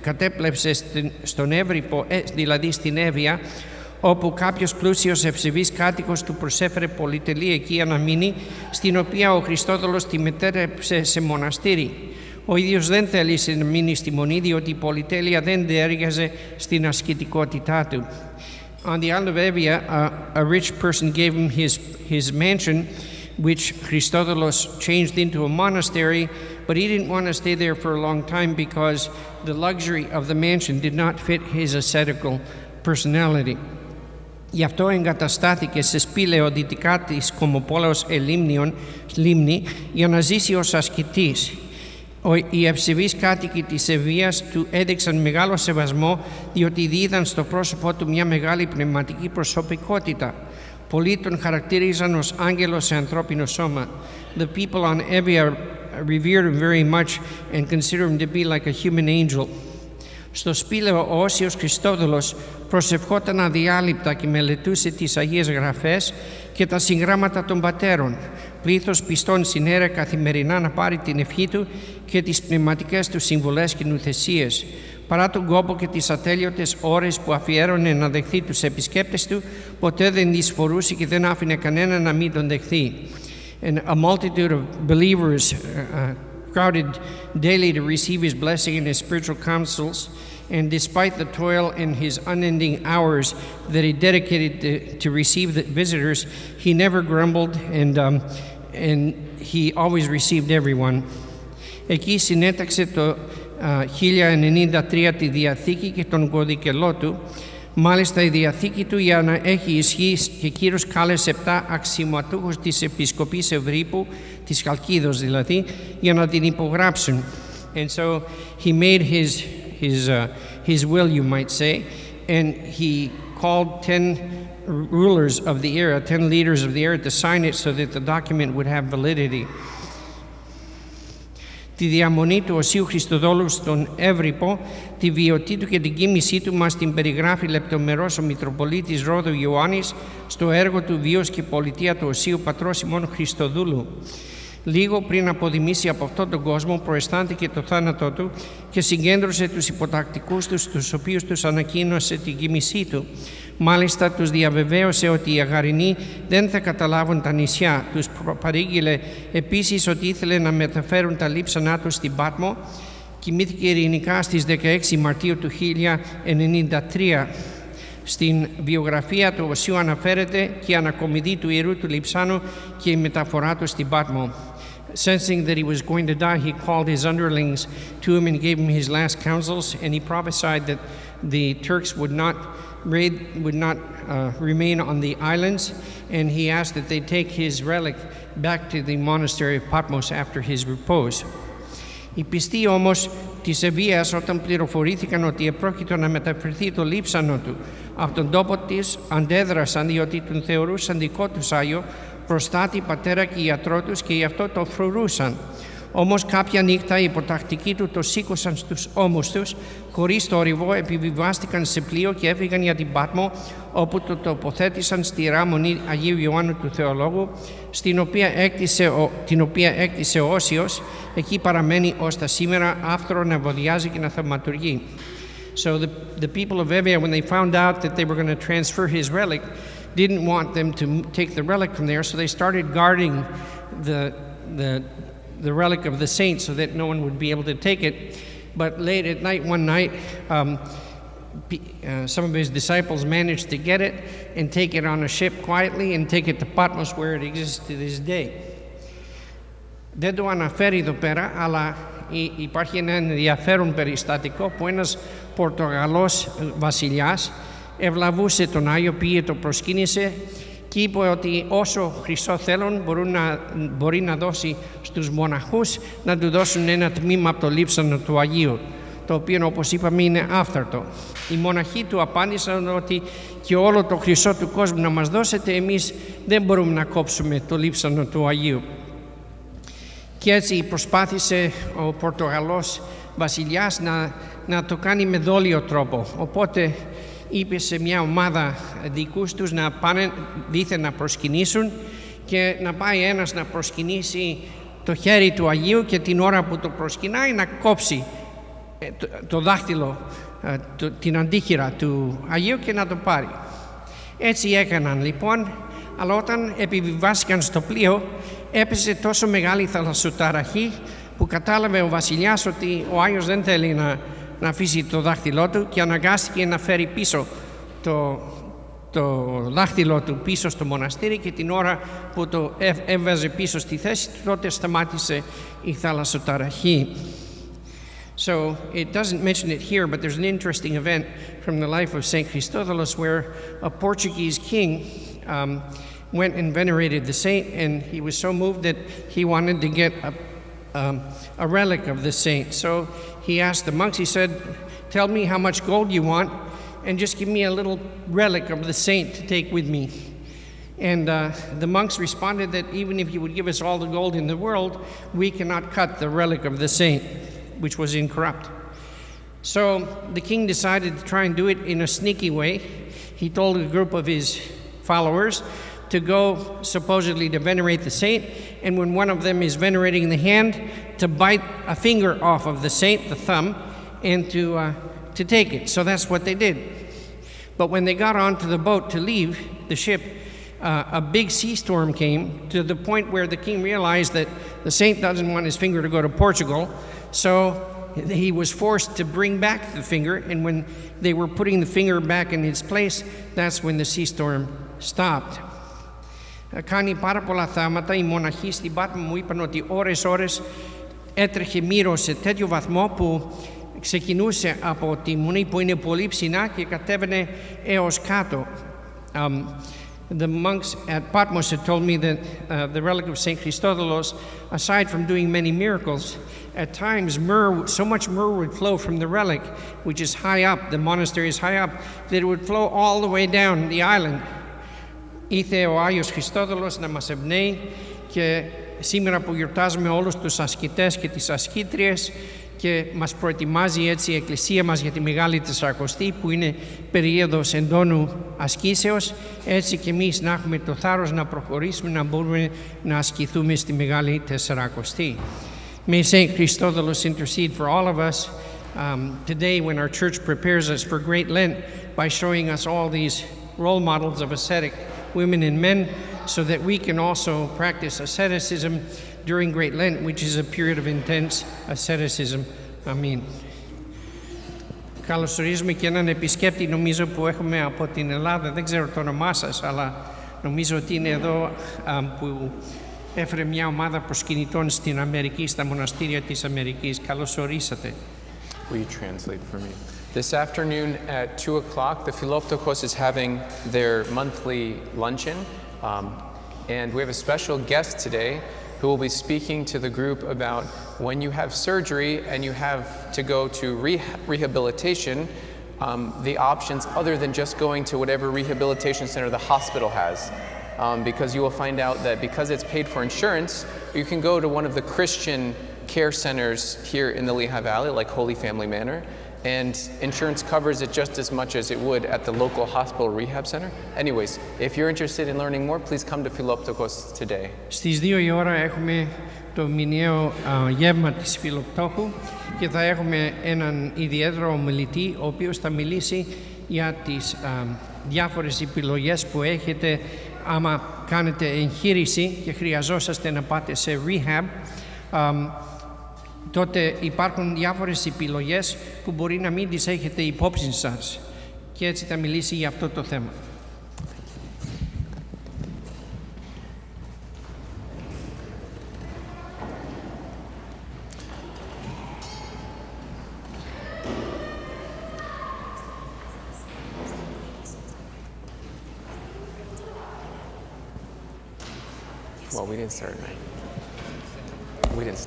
κατέπλεψε στον Εύρυπο, δηλαδή στην Εύβοια, όπου κάποιος πλούσιος ευσεβής κάτοικος του προσέφερε πολυτελή εκεί να μείνει, στην οποία ο Χριστόδουλος τη μετέτρεψε σε μοναστήρι. Ο ίδιος δεν θέλησε να μείνει στη μονή, διότι η πολυτέλεια δεν τέριαζε στην ασκητικότητά του. On the island of Evia, a rich person gave him his mansion, which Christodoulos changed into a monastery, but he didn't want to stay there for a long time because the luxury of the mansion did not fit his ascetical personality. Γι' αυτό εγκαταστάθηκε σε σπήλαιο δυτικά της Κομοπόλεως λίμνη για να ζήσει ως ασκητής. Οι ευσεβείς κάτοικοι της Εβίας του έδειξαν μεγάλο σεβασμό, διότι είδαν στο πρόσωπό του μια μεγάλη πνευματική προσωπικότητα. Πολλοί τον χαρακτήριζαν ως άγγελο σε ανθρώπινο σώμα. The people on Evia revered him very much and considered him to be like a human angel. Στο σπήλαιο ο Όσιος Χριστόδουλος προσευχόταν αδιάλειπτα και μελετούσε τις Αγίες Γραφές και τα συγγράμματα των πατέρων. Πλήθος πιστών συνέρε καθημερινά να πάρει την ευχή του και τις πνευματικές του συμβουλές και νουθεσίες. Παρά τον κόπο και τις ατέλειωτες ώρες που αφιέρωνε να δεχθεί τους επισκέπτες του, ποτέ δεν δυσφορούσε και δεν άφηνε κανένα να μην τον δεχθεί. And a multitude of believers crowded daily to receive his blessing and his spiritual counsels, and despite the toil and his unending hours that he dedicated to receive the visitors, he never grumbled and he always received everyone. Εκεί συνέταξε το 1093 τη Διαθήκη και τον κωδικελό του. Μάλιστα η Διαθήκη του, για να έχει ισχύ και κύρος, κάλεσε 7 αξιωματούχους της Επισκοπής Ευρύπου, της Χαλκίδος δηλαδή, για να την υπογράψουν. And so he made his will, you might say, and he called 10 rulers of the era, 10 leaders of the era to sign it so that the document would have validity. Τη διαμονή του Οσίου Χριστοδόλου στον Εύρυπο, τη βιωτή του και την κοίμησή του μας την περιγράφει λεπτομερώς ο Μητροπολίτης Ρόδου Ιωάννης στο έργο του «Βίος και πολιτεία του Οσίου Πατρός ημών Χριστοδούλου». Λίγο πριν αποδημήσει από αυτόν τον κόσμο, προαισθάνθηκε το θάνατό του και συγκέντρωσε τους υποτακτικούς τους, τους οποίους τους ανακοίνωσε την κοίμησή του. Μάλιστα τους διαβεβαίωσε ότι οι Αγαρινοί δεν θα καταλάβουν τα νησιά. Τους παρήγγειλε επίσης ότι ήθελε να μεταφέρουν τα λείψανά τους στην Πάτμο. Κοιμήθηκε ειρηνικά στις 16 Μαρτίου του 1093. Στην βιογραφία του Οσίου αναφέρεται και η ανακομιδή του ιερού του Λειψάνου και η μεταφορά του στην Πάτμο. Sensing that he was going to die, he called his underlings to him and gave him his last counsels, and he prophesied that the Turks would not remain on the islands, and he asked that they take his relic back to the monastery of Patmos after his repose. Οι πιστοί όμως της Εβίας, όταν πληροφορήθηκαν ότι επρόκειτο να μεταφερθεί το λείψανο του από τον τόπο της, αντέδρασαν, διότι τον θεωρούσαν δικό τους Άγιο, προστάτη, πατέρα και ιατρό τους, και γι' αυτό το φρουρούσαν. Όμως κάποια νύχτα οι υποτακτικοί του το σήκωσαν στους ώμους τους, χωρίς θόρυβο επιβιβάστηκαν σε πλοίο και έφυγαν για την Πάτμο, όπου το τοποθέτησαν στη Ιερά Μονή Αγίου Ιωάννου του Θεολόγου, την οποία έκτισε ο Όσιος. Εκεί παραμένει ως τα σήμερα, άφθορο να ευωδιάζει και να θαυματουργεί. So the people of Evia, when they found out that they were going to transfer his relic, didn't want them to take the relic from there, so they started guarding the relic of the saint so that no one would be able to take it. But late at night, one night, some of his disciples managed to get it and take it on a ship quietly and take it to Patmos, where it exists to this day. Δεν το αναφέρει εδώ πέρα, αλλά υπάρχει ένα ενδιαφέρον περιστατικό που ένας Πορτογαλός βασιλιάς ευλαβούσε τον Άγιο, πήγε, το προσκύνησε και είπε ότι όσο χρυσό θέλουν μπορεί να δώσει στους μοναχούς να του δώσουν ένα τμήμα από το λείψανο του Αγίου, το οποίο, όπως είπαμε, είναι άφθαρτο. Οι μοναχοί του απάντησαν ότι και όλο το χρυσό του κόσμου να μας δώσετε, εμείς δεν μπορούμε να κόψουμε το λείψανο του Αγίου. Και έτσι προσπάθησε ο Πορτογαλός βασιλιάς να το κάνει με δόλιο τρόπο. Οπότε είπε σε μια ομάδα δικούς τους να πάνε δήθεν να προσκυνήσουν και να πάει ένας να προσκυνήσει το χέρι του Αγίου και την ώρα που το προσκυνάει να κόψει το δάχτυλο, την αντίχειρα του Αγίου και να το πάρει. Έτσι έκαναν λοιπόν, αλλά όταν επιβιβάστηκαν στο πλοίο έπεσε τόσο μεγάλη θαλασσοταραχή που κατάλαβε ο βασιλιάς ότι ο Άγιος δεν θέλει να αφήσει το δάχτυλό του και αναγκάστηκε να φέρει πίσω το δάχτυλό του πίσω στο μοναστήρι και την ώρα που το έβαζε πίσω στη θέση του τότε σταμάτησε η θαλασσοταραχή. So it doesn't mention it here, but there's an interesting event from the life of Saint Christodoulos where a Portuguese king went and venerated the saint, and he was so moved that he wanted to get a relic of the saint. So he asked the monks, he said, "Tell me how much gold you want, and just give me a little relic of the saint to take with me." And the monks responded that even if you would give us all the gold in the world, we cannot cut the relic of the saint, which was incorrupt. So the king decided to try and do it in a sneaky way. He told a group of his followers to go supposedly to venerate the saint, and when one of them is venerating the hand, to bite a finger off of the saint, the thumb, and to take it. So that's what they did. But when they got onto the boat to leave the ship, a big sea storm came to the point where the king realized that the saint doesn't want his finger to go to Portugal, so he was forced to bring back the finger, and when they were putting the finger back in its place, that's when the sea storm stopped. Κάνει πάρα πολλά θάματα. Οι μοναχοί στην Πάτμο μου είπαν ότι ώρες έτρεχε μύρο σε τέτοιο βαθμό που ξεκινούσε από τη μουνή που είναι πολύ ψηλά και κατέβαινε έως κάτω. The monks at Patmos had told me that the relic of Saint Christodoulos, aside from doing many miracles, at times so much myrrh would flow from the relic, which is high up, the monastery is high up, that it would flow all the way down the island. Ήθε ο Άγιος Χριστόδουλος να μας εμπνέει και σήμερα που γιορτάζουμε όλους τους ασκητές και τις ασκήτριες και μας προετοιμάζει έτσι η Εκκλησία μας για τη Μεγάλη Τεσσαρακοστή που είναι περίοδος εντόνου ασκήσεως, έτσι και εμείς να έχουμε το θάρρος να προχωρήσουμε, να μπορούμε να ασκηθούμε στη Μεγάλη Τεσσαρακοστή. May Saint Christodoulos intercede for all of us today when our church prepares us for Great Lent by showing us all these role models of ascetic women and men so that we can also practice asceticism during Great Lent, which is a period of intense asceticism. Amen. Καλωσορίζουμε και έναν επισκέπτη νομίζω που έχουμε από την Ελλάδα, δεν ξέρω το όνομά σας, αλλά νομίζω ότι είναι εδώ που έφερε μια ομάδα προσκυνητών στην Αμερική, στα μοναστήρια της Αμερικής. Καλώς ορίσατε. Will you translate for me? This afternoon at 2 o'clock, the Philoptochos is having their monthly luncheon, and we have a special guest today who will be speaking to the group about when you have surgery and you have to go to rehabilitation, the options other than just going to whatever rehabilitation center the hospital has. Because you will find out that because it's paid for insurance, you can go to one of the Christian care centers here in the Lehigh Valley, like Holy Family Manor, and insurance covers it just as much as it would at the local hospital rehab center. Anyways, if you're interested in learning more, please come to Philoptochos today. Στις 2 η ώρα έχουμε το μηνιαίο γεύμα της Φιλοπτόχου και θα έχουμε έναν ιδιαίτερο ομιλητή ο οποίος θα μιλήσει για τις διάφορες επιλογές που έχετε άμα κάνετε εγχείρηση και χρειαζόσαστε να πάτε σε rehab. Τότε υπάρχουν διάφορες επιλογές που μπορεί να μην τις έχετε υπόψη σας και έτσι θα μιλήσει για αυτό το θέμα. Well, we didn't start at 9. We didn't.